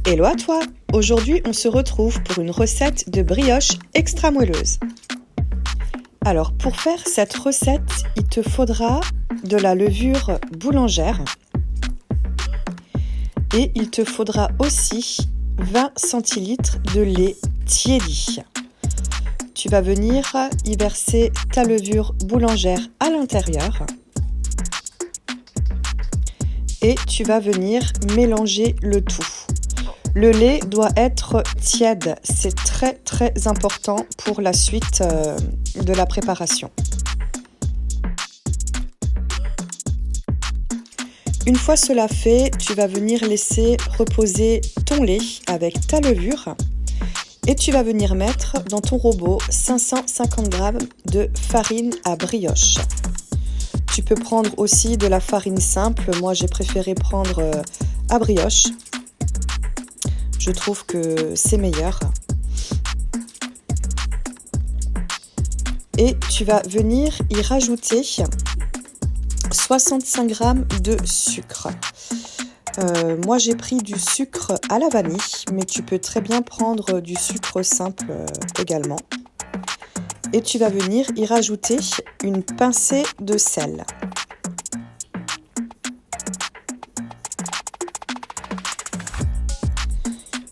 Hello à toi! Aujourd'hui, on se retrouve pour une recette de brioche extra moelleuse. Alors, pour faire cette recette, il te faudra de la levure boulangère et il te faudra aussi 20 centilitres de lait tiédi. Tu vas venir y verser ta levure boulangère à l'intérieur et tu vas venir mélanger le tout. Le lait doit être tiède, c'est très important pour la suite de la préparation. Une fois cela fait, tu vas venir laisser reposer ton lait avec ta levure et tu vas venir mettre dans ton robot 550 g de farine à brioche. Tu peux prendre aussi de la farine simple, moi j'ai préféré prendre à brioche. Je trouve que c'est meilleur. Et tu vas venir y rajouter 65 g de sucre. Moi j'ai pris du sucre à la vanille, mais tu peux très bien prendre du sucre simple également. Et tu vas venir y rajouter une pincée de sel.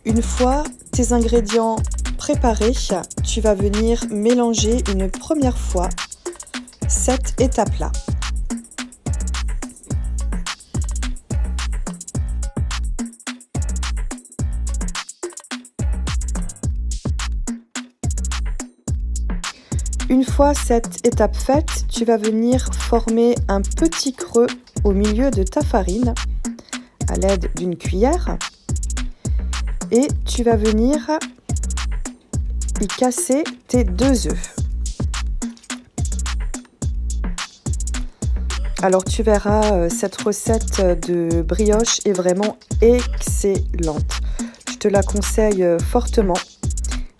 Une fois tes ingrédients préparés, tu vas venir mélanger une première fois cette étape-là. Une fois cette étape faite, tu vas venir former un petit creux au milieu de ta farine à l'aide d'une cuillère. Et tu vas venir y casser tes 2 œufs. Alors tu verras, cette recette de brioche est vraiment excellente. Je te la conseille fortement.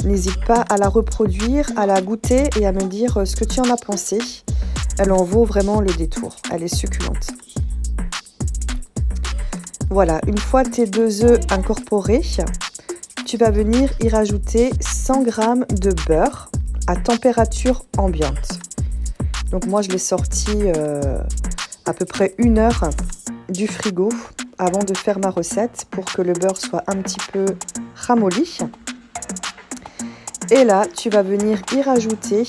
N'hésite pas à la reproduire, à la goûter et à me dire ce que tu en as pensé. Elle en vaut vraiment le détour. Elle est succulente. Voilà, une fois tes 2 œufs incorporés, tu vas venir y rajouter 100 g de beurre à température ambiante. Donc moi je l'ai sorti à peu près 1 heure du frigo avant de faire ma recette pour que le beurre soit un petit peu ramolli. Et là, tu vas venir y rajouter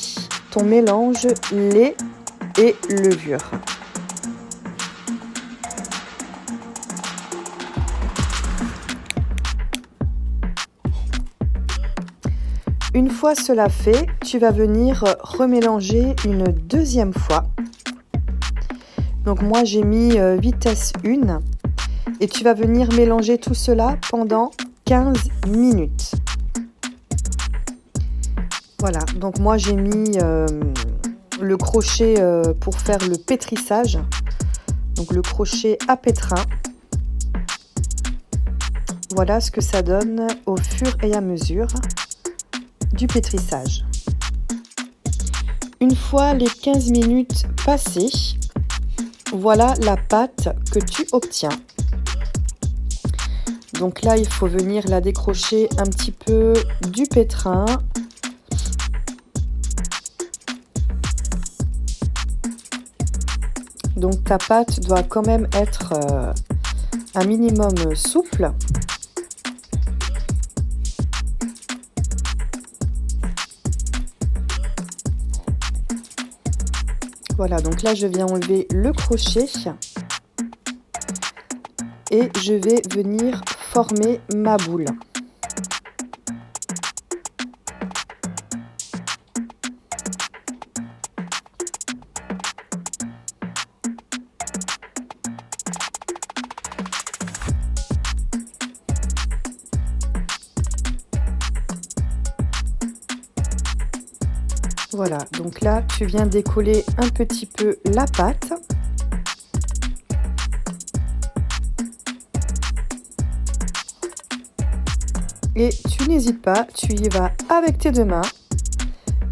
ton mélange lait et levure. Une fois cela fait, tu vas venir remélanger une deuxième fois. Donc moi j'ai mis vitesse 1 et tu vas venir mélanger tout cela pendant 15 minutes. Voilà, donc moi j'ai mis le crochet pour faire le pétrissage. Donc le crochet à pétrin. Voilà ce que ça donne au fur et à mesure du pétrissage. Une fois les 15 minutes passées, voilà la pâte que tu obtiens. Donc là, il faut venir la décrocher un petit peu du pétrin. Donc ta pâte doit quand même être un minimum souple. Voilà, donc là je viens enlever le crochet et je vais venir former ma boule. Voilà, donc là, tu viens décoller un petit peu la pâte. Et tu n'hésites pas, tu y vas avec tes 2 mains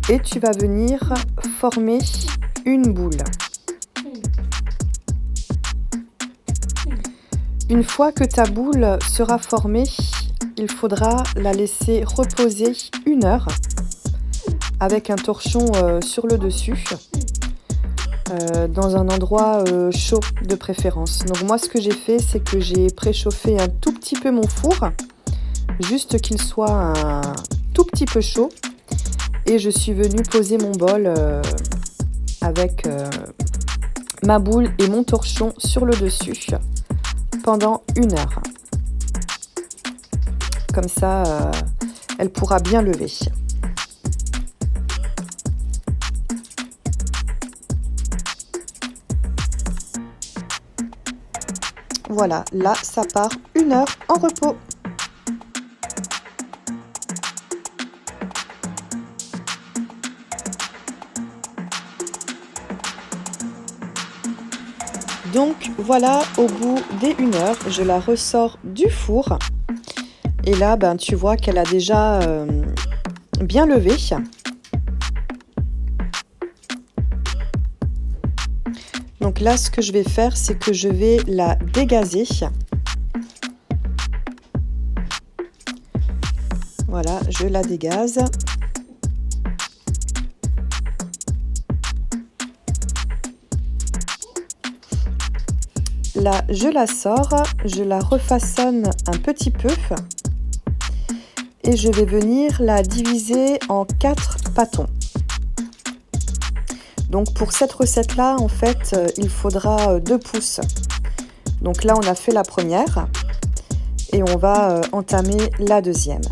et tu vas venir former une boule. Une fois que ta boule sera formée, il faudra la laisser reposer 1 heure avec un torchon sur le dessus, dans un endroit chaud de préférence. Donc moi ce que j'ai fait, c'est que j'ai préchauffé un tout petit peu mon four, juste qu'il soit un tout petit peu chaud, et je suis venue poser mon bol avec ma boule et mon torchon sur le dessus pendant 1 heure. Comme ça, elle pourra bien lever. Voilà, là, ça part 1 heure en repos. Donc voilà, au bout des 1 heure, je la ressors du four. Et là, ben, tu vois qu'elle a déjà bien levé. Donc là, ce que je vais faire, c'est que je vais la dégazer. Voilà, je la dégaze. Là, je la sors, je la refaçonne un petit peu et je vais venir la diviser en 4 pâtons. Donc pour cette recette-là, en fait, il faudra 2 pouces. Donc là, on a fait la première et on va entamer la deuxième.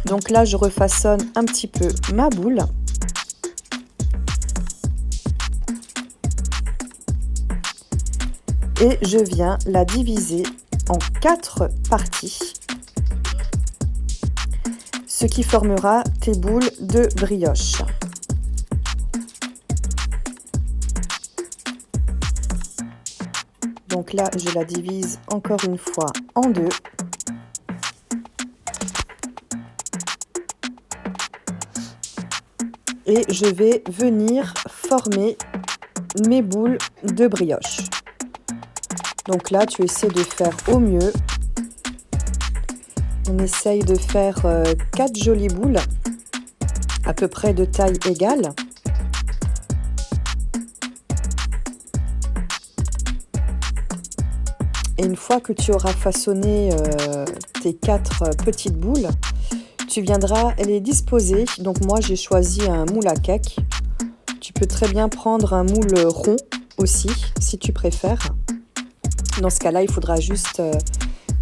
Donc là, je refaçonne un petit peu ma boule. Et je viens la diviser en 4 parties, ce qui formera tes boules de brioche. Donc là, je la divise encore une fois en 2. Et je vais venir former mes boules de brioche. Donc là, tu essaies de faire au mieux. On essaye de faire 4 jolies boules, à peu près de taille égale. Et une fois que tu auras façonné tes 4 petites boules, tu viendras les disposer. Donc moi, j'ai choisi un moule à cake. Tu peux très bien prendre un moule rond aussi, si tu préfères. Dans ce cas-là, il faudra juste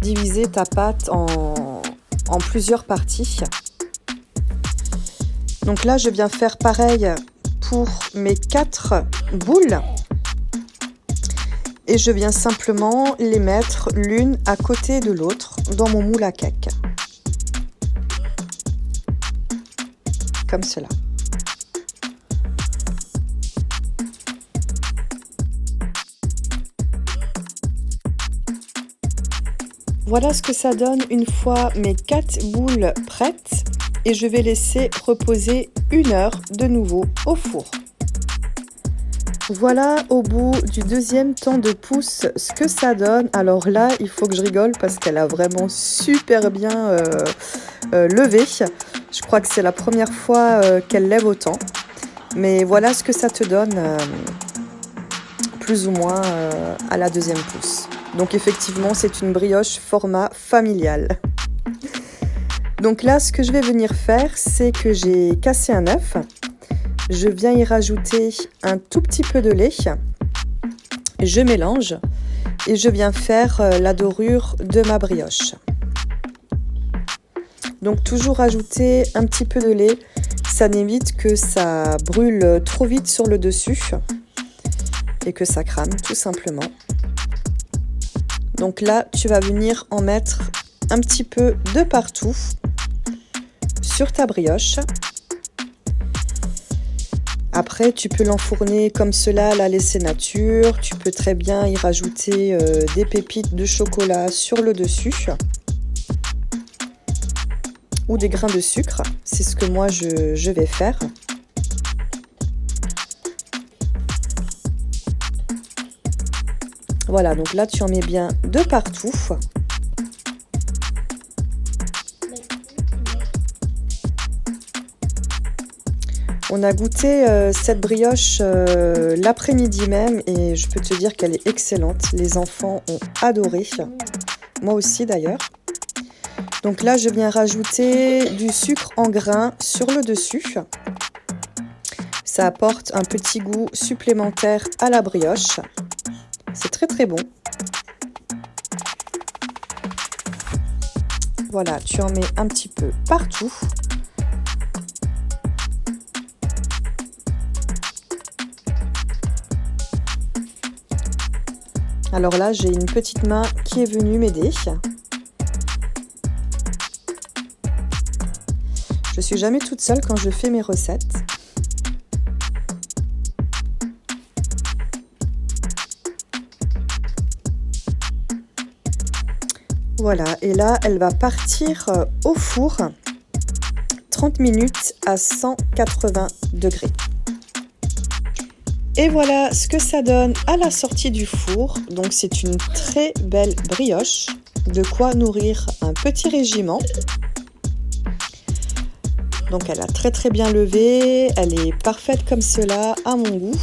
diviser ta pâte en plusieurs parties. Donc là, je viens faire pareil pour mes 4 boules. Et je viens simplement les mettre l'une à côté de l'autre dans mon moule à cake. Comme cela. Voilà ce que ça donne une fois mes 4 boules prêtes et je vais laisser reposer 1 heure de nouveau au four. Voilà au bout du deuxième temps de pouce ce que ça donne. Alors là, il faut que je rigole parce qu'elle a vraiment super bien levé. Je crois que c'est la première fois qu'elle lève autant. Mais voilà ce que ça te donne plus ou moins à la deuxième pouce. Donc effectivement, c'est une brioche format familial. Donc là, ce que je vais venir faire, c'est que j'ai cassé un œuf. Je viens y rajouter un tout petit peu de lait. Je mélange et je viens faire la dorure de ma brioche. Donc toujours ajouter un petit peu de lait. Ça n'évite que ça brûle trop vite sur le dessus et que ça crame tout simplement. Donc là, tu vas venir en mettre un petit peu de partout sur ta brioche. Après, tu peux l'enfourner comme cela, la laisser nature. Tu peux très bien y rajouter des pépites de chocolat sur le dessus. Ou des grains de sucre. C'est ce que moi, je vais faire. Voilà, donc là tu en mets bien de partout. On a goûté cette brioche l'après-midi même et je peux te dire qu'elle est excellente. Les enfants ont adoré, moi aussi d'ailleurs. Donc là je viens rajouter du sucre en grains sur le dessus. Ça apporte un petit goût supplémentaire à la brioche. C'est très très bon. Voilà, tu en mets un petit peu partout. Alors là, j'ai une petite main qui est venue m'aider. Je suis jamais toute seule quand je fais mes recettes. Voilà, et là, elle va partir au four 30 minutes à 180 degrés. Et voilà ce que ça donne à la sortie du four. Donc c'est une très belle brioche, de quoi nourrir un petit régiment. Donc elle a très très bien levé, elle est parfaite comme cela à mon goût.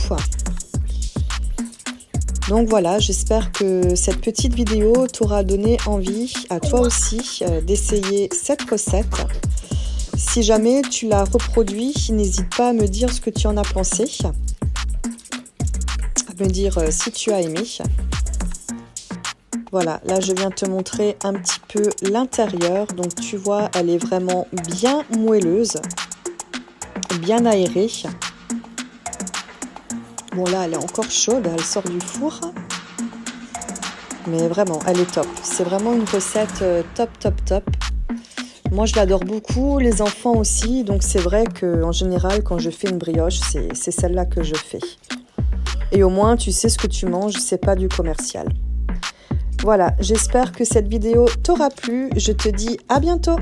Donc voilà, j'espère que cette petite vidéo t'aura donné envie à toi aussi d'essayer cette recette. Si jamais tu la reproduis, n'hésite pas à me dire ce que tu en as pensé. Me dire si tu as aimé. Voilà, là je viens te montrer un petit peu l'intérieur. Donc tu vois, elle est vraiment bien moelleuse, bien aérée. Bon là, elle est encore chaude, elle sort du four. Mais vraiment, elle est top. C'est vraiment une recette top, top, top. Moi, je l'adore beaucoup, les enfants aussi. Donc c'est vrai qu'en général, quand je fais une brioche, c'est celle-là que je fais. Et au moins, tu sais ce que tu manges, c'est pas du commercial. Voilà, j'espère que cette vidéo t'aura plu. Je te dis à bientôt!